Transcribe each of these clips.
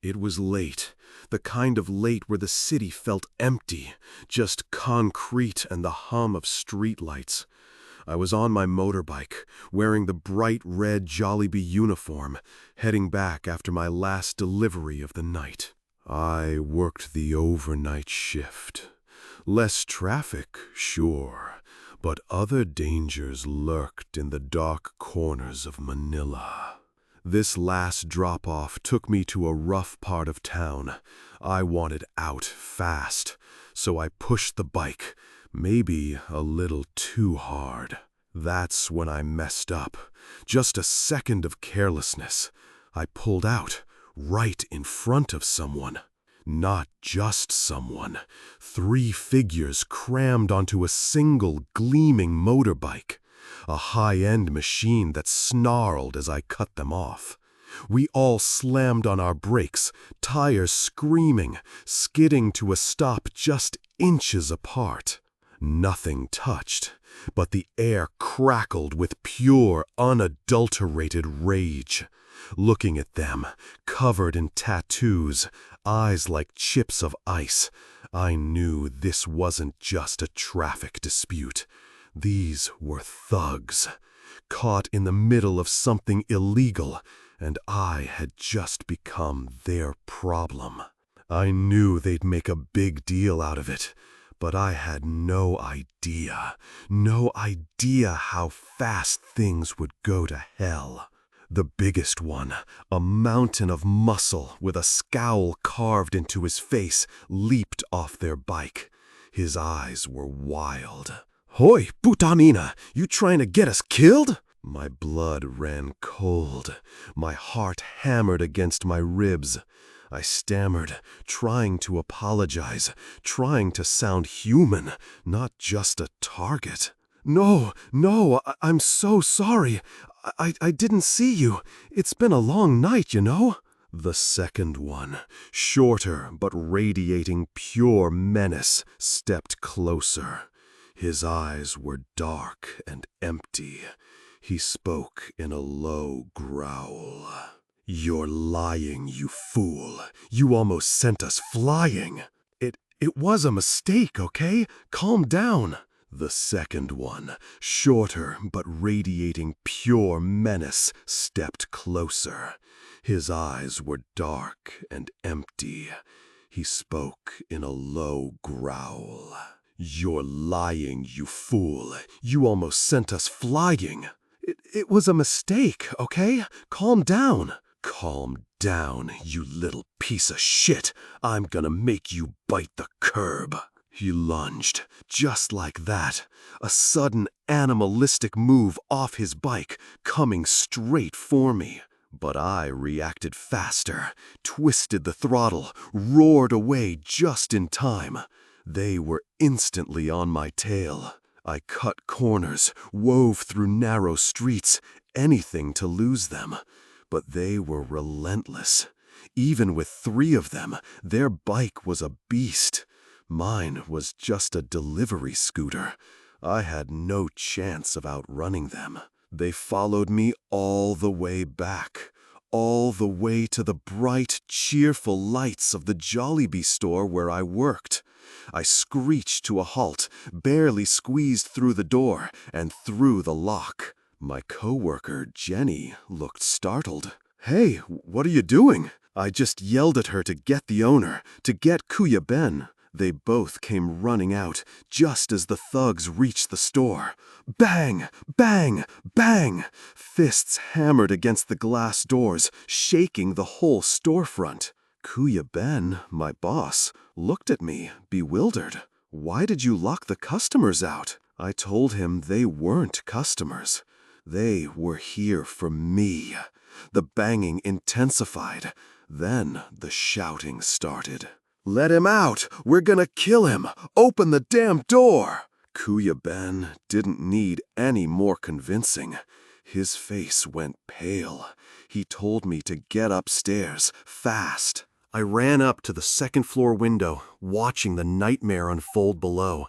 It was late, the kind of late where the city felt empty, just concrete and the hum of streetlights. I was on my motorbike, wearing the bright red Jollibee uniform, heading back after my last delivery of the night. I worked the overnight shift. Less traffic, sure, but other dangers lurked in the dark corners of Manila. This last drop-off took me to a rough part of town. I wanted out fast, so I pushed the bike, maybe a little too hard. That's when I messed up. Just a second of carelessness. I pulled out, right in front of someone. Not just someone. 3 figures crammed onto a single gleaming motorbike. A high-end machine that snarled as I cut them off. We all slammed on our brakes, tires screaming, skidding to a stop just inches apart. Nothing touched, but the air crackled with pure, unadulterated rage. Looking at them, covered in tattoos, eyes like chips of ice, I knew this wasn't just a traffic dispute. These were thugs, caught in the middle of something illegal, and I had just become their problem. I knew they'd make a big deal out of it, but I had no idea how fast things would go to hell. The biggest one, a mountain of muscle with a scowl carved into his face, leaped off their bike. His eyes were wild. "Hoy, putanina, you trying to get us killed?" My blood ran cold. My heart hammered against my ribs. I stammered, trying to apologize, trying to sound human, not just a target. No, I'm so sorry. I didn't see you. It's been a long night, you know." The second one, shorter but radiating pure menace, stepped closer. His eyes were dark and empty. He spoke in a low growl. "You're lying, you fool. You almost sent us flying." It was a mistake, okay? Calm down." The second one, shorter but radiating pure menace, stepped closer. His eyes were dark and empty. He spoke in a low growl. "You're lying, you fool. You almost sent us flying." It was a mistake, okay? Calm down." "Calm down, you little piece of shit. I'm gonna make you bite the curb." He lunged, just like that. A sudden animalistic move off his bike, coming straight for me. But I reacted faster, twisted the throttle, roared away just in time. They were instantly on my tail. I cut corners, wove through narrow streets, anything to lose them. But they were relentless. Even with 3 of them, their bike was a beast. Mine was just a delivery scooter. I had no chance of outrunning them. They followed me all the way back, all the way to the bright, cheerful lights of the Jollibee store where I worked. I screeched to a halt, barely squeezed through the door and through the lock. My coworker, Jenny, looked startled. "Hey, what are you doing?" I just yelled at her to get the owner, to get Kuya Ben. They both came running out, just as the thugs reached the store. Bang! Bang! Bang! Fists hammered against the glass doors, shaking the whole storefront. Kuya Ben, my boss, looked at me, bewildered. "Why did you lock the customers out?" I told him they weren't customers. They were here for me. The banging intensified. Then the shouting started. "Let him out! We're gonna kill him! Open the damn door!" Kuya Ben didn't need any more convincing. His face went pale. He told me to get upstairs, fast. I ran up to the second-floor window, watching the nightmare unfold below.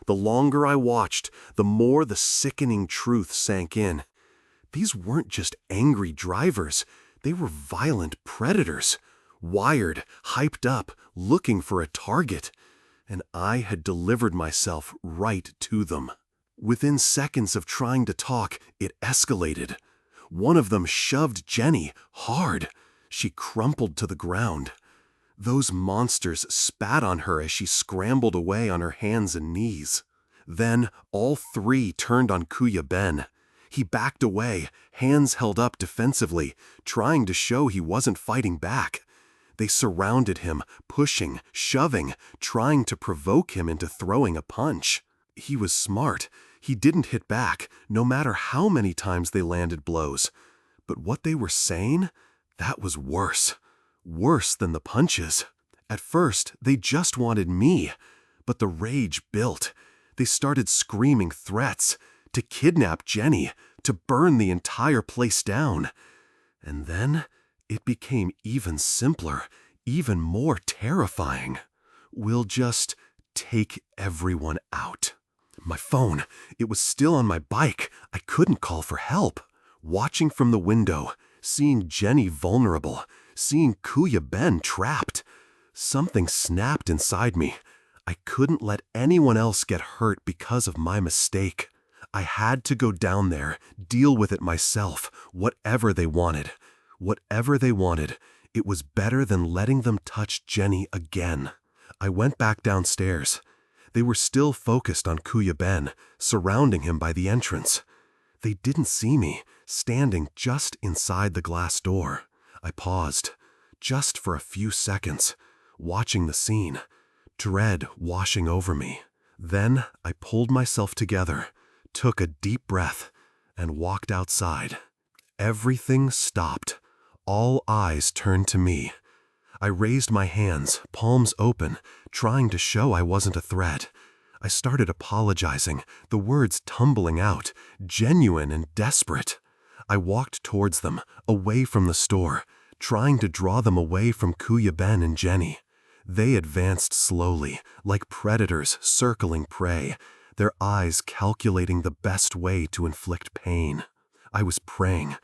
The longer I watched, the more the sickening truth sank in. These weren't just angry drivers. They were violent predators. wired, hyped up, looking for a target. And I had delivered myself right to them. Within seconds of trying to talk, it escalated. One of them shoved Jenny hard. She crumpled to the ground. Those monsters spat on her as she scrambled away on her hands and knees. Then all three turned on Kuya Ben. He backed away, hands held up defensively, trying to show he wasn't fighting back. They surrounded him, pushing, shoving, trying to provoke him into throwing a punch. He was smart. He didn't hit back, no matter how many times they landed blows. But what they were saying, that was worse. Worse than the punches. At first, they just wanted me, but the rage built. They started screaming threats to kidnap Jenny, to burn the entire place down. And then it became even simpler, even more terrifying. We'll just take everyone out. My phone, it was still on my bike. I couldn't call for help. Watching from the window, seeing Jenny vulnerable, seeing Kuya Ben trapped. Something snapped inside me. I couldn't let anyone else get hurt because of my mistake. I had to go down there, deal with it myself, whatever they wanted. Whatever they wanted, it was better than letting them touch Jenny again. I went back downstairs. They were still focused on Kuya Ben, surrounding him by the entrance. They didn't see me, standing just inside the glass door. I paused, just for a few seconds, watching the scene, dread washing over me. Then I pulled myself together, took a deep breath, and walked outside. Everything stopped. All eyes turned to me. I raised my hands, palms open, trying to show I wasn't a threat. I started apologizing, the words tumbling out, genuine and desperate. I walked towards them, away from the store, trying to draw them away from Kuya Ben and Jenny. They advanced slowly, like predators circling prey, their eyes calculating the best way to inflict pain. I was praying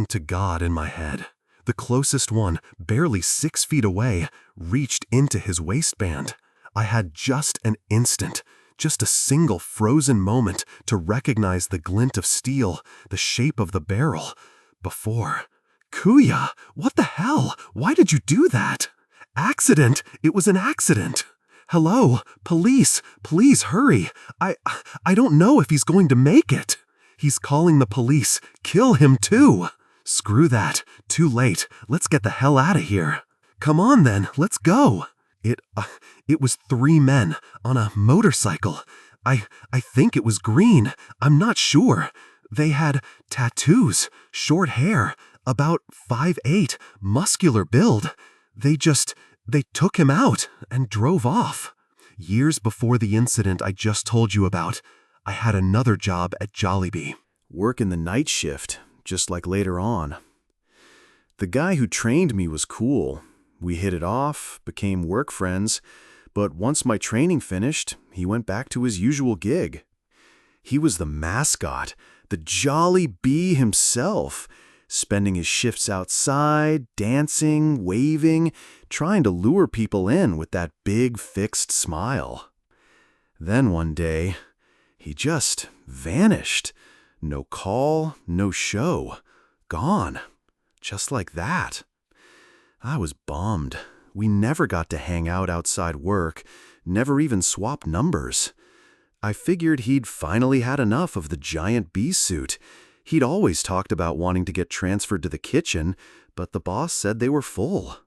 to God in my head. The closest one, barely 6 feet away, reached into his waistband. I had just an instant, just a single frozen moment to recognize the glint of steel, the shape of the barrel. Before, Kuya, what the hell? Why did you do that? Accident! It was an accident! Hello, police, please hurry. I don't know if he's going to make it. He's calling the police. Kill him too. Screw that. Too late. Let's get the hell out of here. Come on then, let's go. It was 3 men on a motorcycle. I think it was green. I'm not sure. They had tattoos, short hair, about 5'8", muscular build. They took him out and drove off. Years before the incident I just told you about, I had another job at Jollibee. Work in the night shift, just like later on. The guy who trained me was cool. We hit it off, became work friends, but once my training finished, he went back to his usual gig. He was the mascot, the Jollibee himself, spending his shifts outside, dancing, waving, trying to lure people in with that big fixed smile. Then one day, he just vanished. No call, no show. Gone. Just like that. I was bummed. We never got to hang out outside work, never even swap numbers. I figured he'd finally had enough of the giant bee suit. He'd always talked about wanting to get transferred to the kitchen, but the boss said they were full.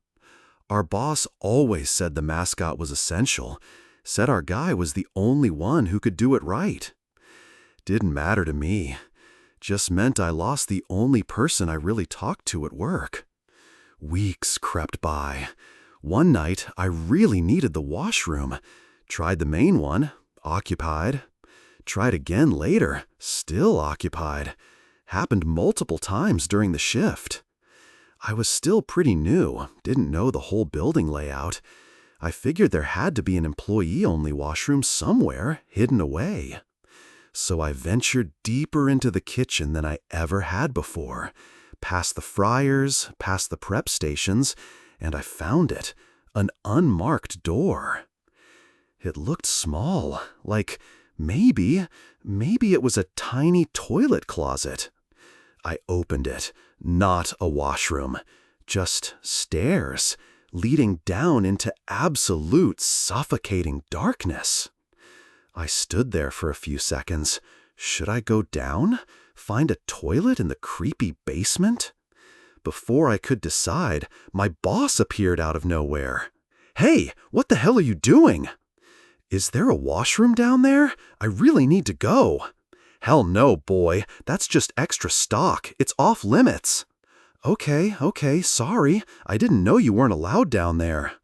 Our boss always said the mascot was essential, said our guy was the only one who could do it right. Didn't matter to me. Just meant I lost the only person I really talked to at work. Weeks crept by. One night, I really needed the washroom. Tried the main one, occupied. Tried again later, still occupied. Happened multiple times during the shift. I was still pretty new, didn't know the whole building layout. I figured there had to be an employee-only washroom somewhere, hidden away. So I ventured deeper into the kitchen than I ever had before, past the fryers, past the prep stations, and I found it, an unmarked door. It looked small, like maybe it was a tiny toilet closet. I opened it, not a washroom, just stairs leading down into absolute suffocating darkness. I stood there for a few seconds. Should I go down? Find a toilet in the creepy basement? Before I could decide, my boss appeared out of nowhere. "Hey, what the hell are you doing?" "Is there a washroom down there? I really need to go." "Hell no, boy. That's just extra stock. It's off limits." Okay, sorry. I didn't know you weren't allowed down there."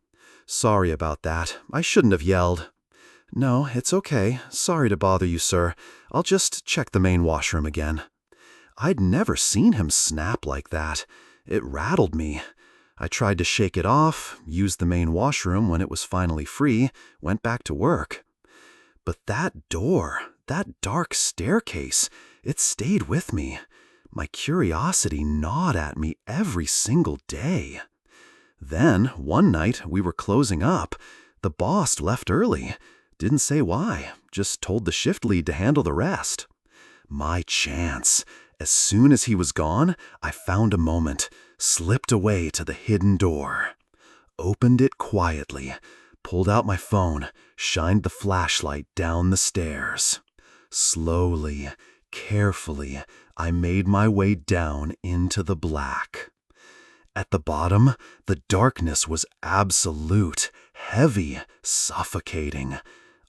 "Sorry about that. I shouldn't have yelled." "No, it's okay. Sorry to bother you, sir. I'll just check the main washroom again." I'd never seen him snap like that. It rattled me. I tried to shake it off, used the main washroom when it was finally free, went back to work. But that door, that dark staircase, it stayed with me. My curiosity gnawed at me every single day. Then, one night, we were closing up. The boss left early. Didn't say why, just told the shift lead to handle the rest. My chance. As soon as he was gone, I found a moment, slipped away to the hidden door. Opened it quietly, pulled out my phone, shined the flashlight down the stairs. Slowly, carefully, I made my way down into the black. At the bottom, the darkness was absolute, heavy, suffocating.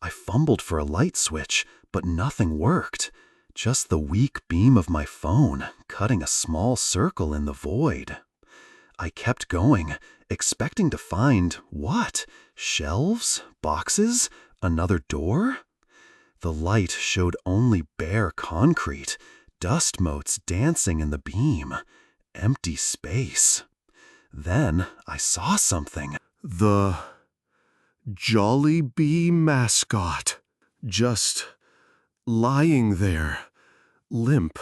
I fumbled for a light switch, but nothing worked. Just the weak beam of my phone, cutting a small circle in the void. I kept going, expecting to find what? Shelves? Boxes? Another door? The light showed only bare concrete, dust motes dancing in the beam, empty space. Then I saw something. The Jollibee mascot, just lying there, limp,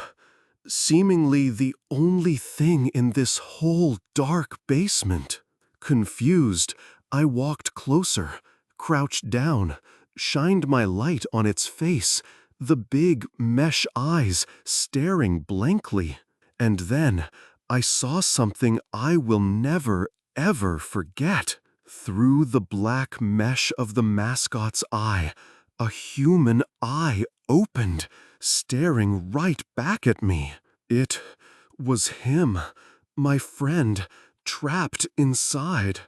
seemingly the only thing in this whole dark basement. Confused, I walked closer, crouched down, shined my light on its face, the big mesh eyes staring blankly. And then I saw something I will never, ever forget. Through the black mesh of the mascot's eye, a human eye opened, staring right back at me. It was him, my friend, trapped inside.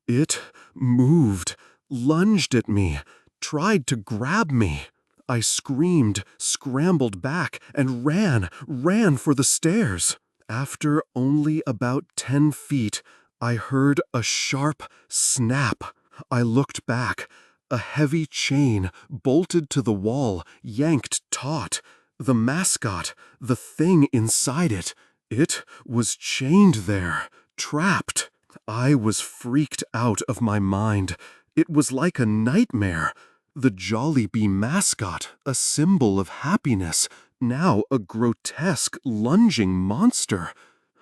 It moved, lunged at me, tried to grab me. I screamed, scrambled back, and ran for the stairs. After only about 10 feet, I heard a sharp snap. I looked back. A heavy chain, bolted to the wall, yanked taut. The mascot, the thing inside it was chained there, trapped. I was freaked out of my mind. It was like a nightmare. The Jollibee mascot, a symbol of happiness, now a grotesque, lunging monster.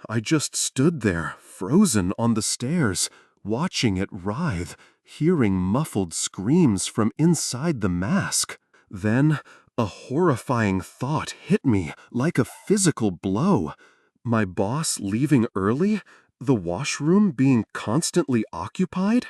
I just stood there, frozen on the stairs, watching it writhe, hearing muffled screams from inside the mask. Then, a horrifying thought hit me like a physical blow. My boss leaving early? The washroom being constantly occupied?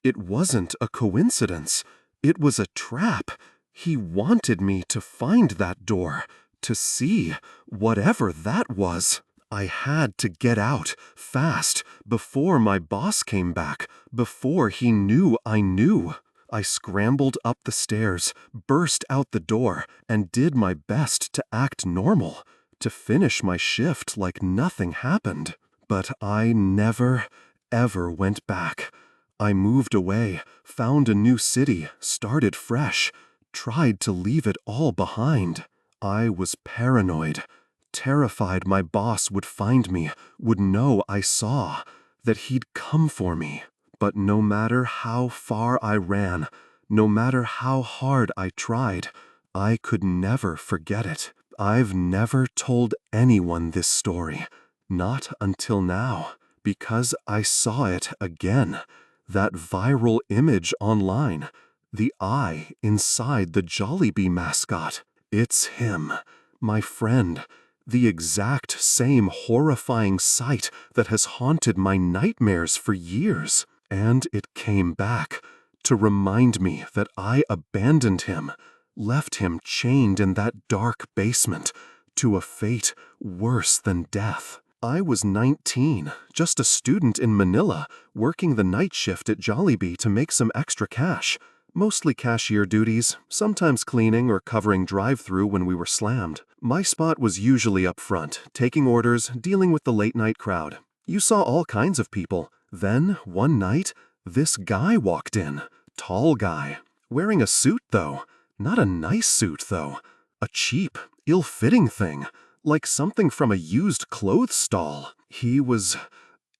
It wasn't a coincidence. It was a trap. He wanted me to find that door, to see whatever that was. I had to get out, fast, before my boss came back, before he knew I knew. I scrambled up the stairs, burst out the door, and did my best to act normal, to finish my shift like nothing happened. But I never, ever went back. I moved away, found a new city, started fresh, tried to leave it all behind. I was paranoid, terrified my boss would find me, would know I saw, that he'd come for me. But no matter how far I ran, no matter how hard I tried, I could never forget it. I've never told anyone this story, not until now. Because I saw it again. That viral image online. The eye inside the Jollibee mascot. It's him, my friend. The exact same horrifying sight that has haunted my nightmares for years. And it came back to remind me that I abandoned him, left him chained in that dark basement to a fate worse than death. I was 19, just a student in Manila, working the night shift at Jollibee to make some extra cash. Mostly cashier duties, sometimes cleaning or covering drive-thru when we were slammed. My spot was usually up front, taking orders, dealing with the late-night crowd. You saw all kinds of people. Then, one night, this guy walked in. Tall guy. Wearing a suit, though. Not a nice suit, though. A cheap, ill-fitting thing. Like something from a used clothes stall. He was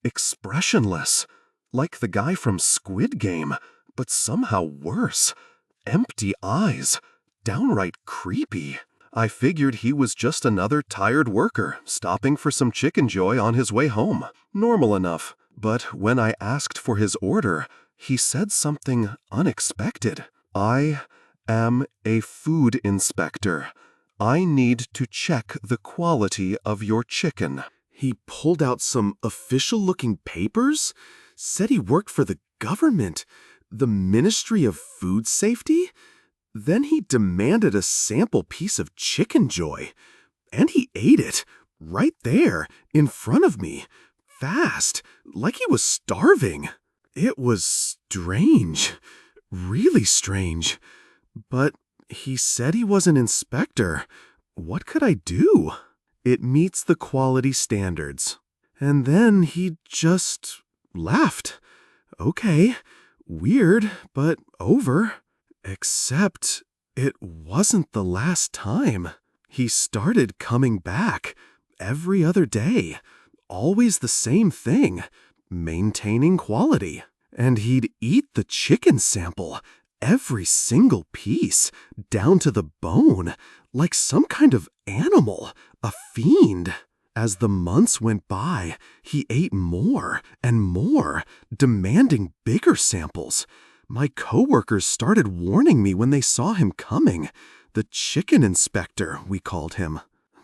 expressionless. Like the guy from Squid Game. But somehow worse. Empty eyes. Downright creepy. I figured he was just another tired worker, stopping for some chicken joy on his way home. Normal enough. But when I asked for his order, he said something unexpected. I am a food inspector. I need to check the quality of your chicken. He pulled out some official-looking papers? Said he worked for the government. The Ministry of Food Safety? Then he demanded a sample piece of chicken joy. And he ate it, right there, in front of me. Fast, like he was starving. It was strange. Really strange. But he said he was an inspector. What could I do? It meets the quality standards. And then he just left. Okay. Weird, but over. Except it wasn't the last time. He started coming back every other day. Always the same thing, maintaining quality. And he'd eat the chicken sample, every single piece, down to the bone, like some kind of animal, a fiend. As the months went by, he ate more and more, demanding bigger samples. My coworkers started warning me when they saw him coming. The chicken inspector, we called him.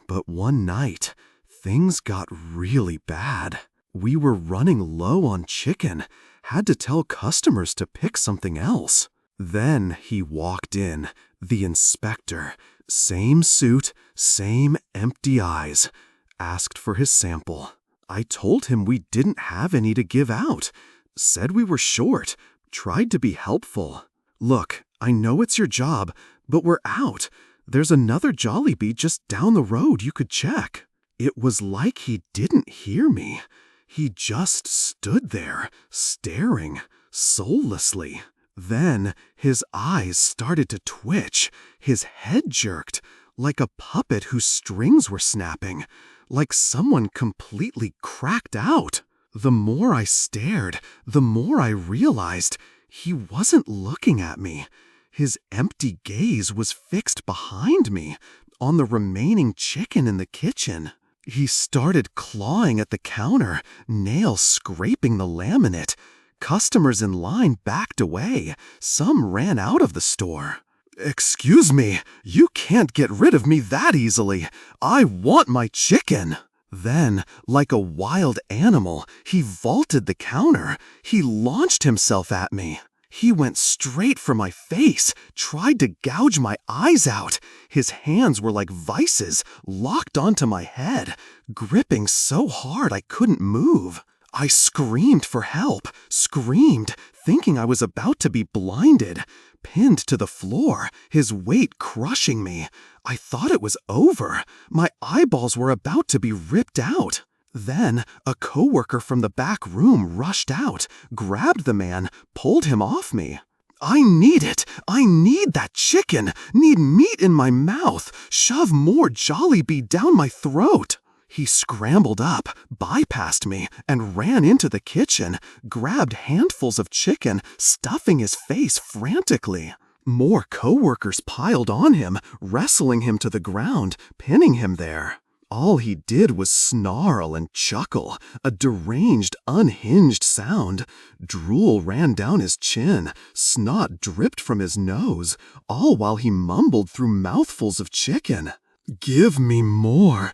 But one night, things got really bad. We were running low on chicken, had to tell customers to pick something else. Then he walked in, the inspector, same suit, same empty eyes. Asked for his sample. I told him we didn't have any to give out. Said we were short. Tried to be helpful. Look, I know it's your job, but we're out. There's another Jollibee just down the road you could check. It was like he didn't hear me. He just stood there, staring, soullessly. Then his eyes started to twitch. His head jerked, like a puppet whose strings were snapping. Like someone completely cracked out. The more I stared, the more I realized he wasn't looking at me. His empty gaze was fixed behind me, on the remaining chicken in the kitchen. He started clawing at the counter, nails scraping the laminate. Customers in line backed away. Some ran out of the store. "Excuse me, you can't get rid of me that easily. I want my chicken." Then, like a wild animal, he vaulted the counter. He launched himself at me. He went straight for my face, tried to gouge my eyes out. His hands were like vices, locked onto my head, gripping so hard I couldn't move. I screamed for help, screamed, thinking I was about to be blinded. Pinned to the floor, his weight crushing me. I thought it was over. My eyeballs were about to be ripped out. Then, a coworker from the back room rushed out, grabbed the man, pulled him off me. "I need it! I need that chicken! Need meat in my mouth! Shove more Jollibee down my throat!" He scrambled up, bypassed me, and ran into the kitchen, grabbed handfuls of chicken, stuffing his face frantically. More coworkers piled on him, wrestling him to the ground, pinning him there. All he did was snarl and chuckle, a deranged, unhinged sound. Drool ran down his chin, snot dripped from his nose, all while he mumbled through mouthfuls of chicken. "Give me more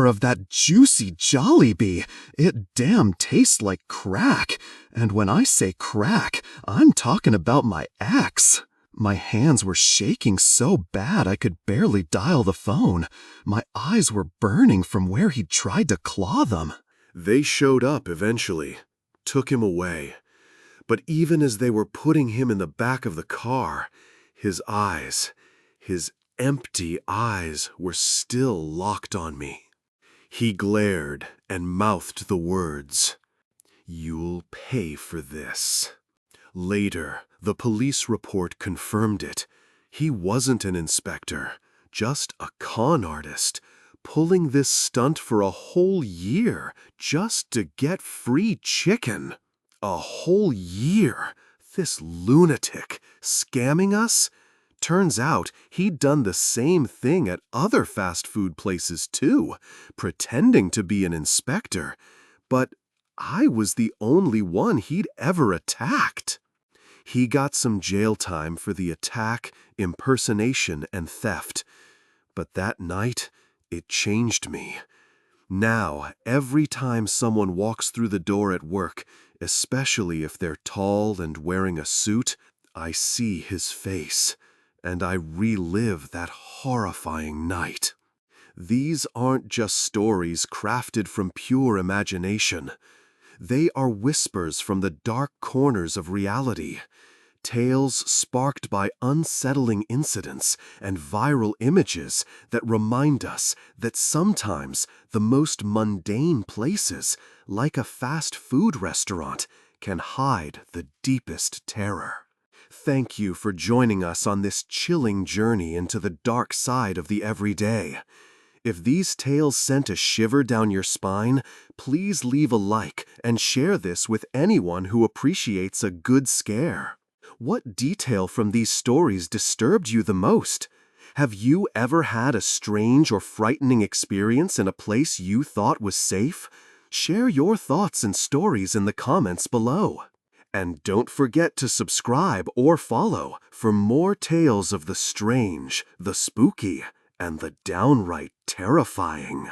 of that juicy Jollibee. It damn tastes like crack. And when I say crack, I'm talking about my ex." My hands were shaking so bad I could barely dial the phone. My eyes were burning from where he'd tried to claw them. They showed up eventually, took him away. But even as they were putting him in the back of the car, his empty eyes were still locked on me. He glared and mouthed the words, "You'll pay for this." Later, the police report confirmed it. He wasn't an inspector, just a con artist, pulling this stunt for a whole year just to get free chicken. A whole year! This lunatic, scamming us? Turns out he'd done the same thing at other fast food places too, pretending to be an inspector. But I was the only one he'd ever attacked. He got some jail time for the attack, impersonation, and theft. But that night, it changed me. Now, every time someone walks through the door at work, especially if they're tall and wearing a suit, I see his face, and I relive that horrifying night. These aren't just stories crafted from pure imagination. They are whispers from the dark corners of reality. Tales sparked by unsettling incidents and viral images that remind us that sometimes the most mundane places, like a fast food restaurant, can hide the deepest terror. Thank you for joining us on this chilling journey into the dark side of the everyday. If these tales sent a shiver down your spine, please leave a like and share this with anyone who appreciates a good scare. What detail from these stories disturbed you the most? Have you ever had a strange or frightening experience in a place you thought was safe? Share your thoughts and stories in the comments below. And don't forget to subscribe or follow for more tales of the strange, the spooky, and the downright terrifying.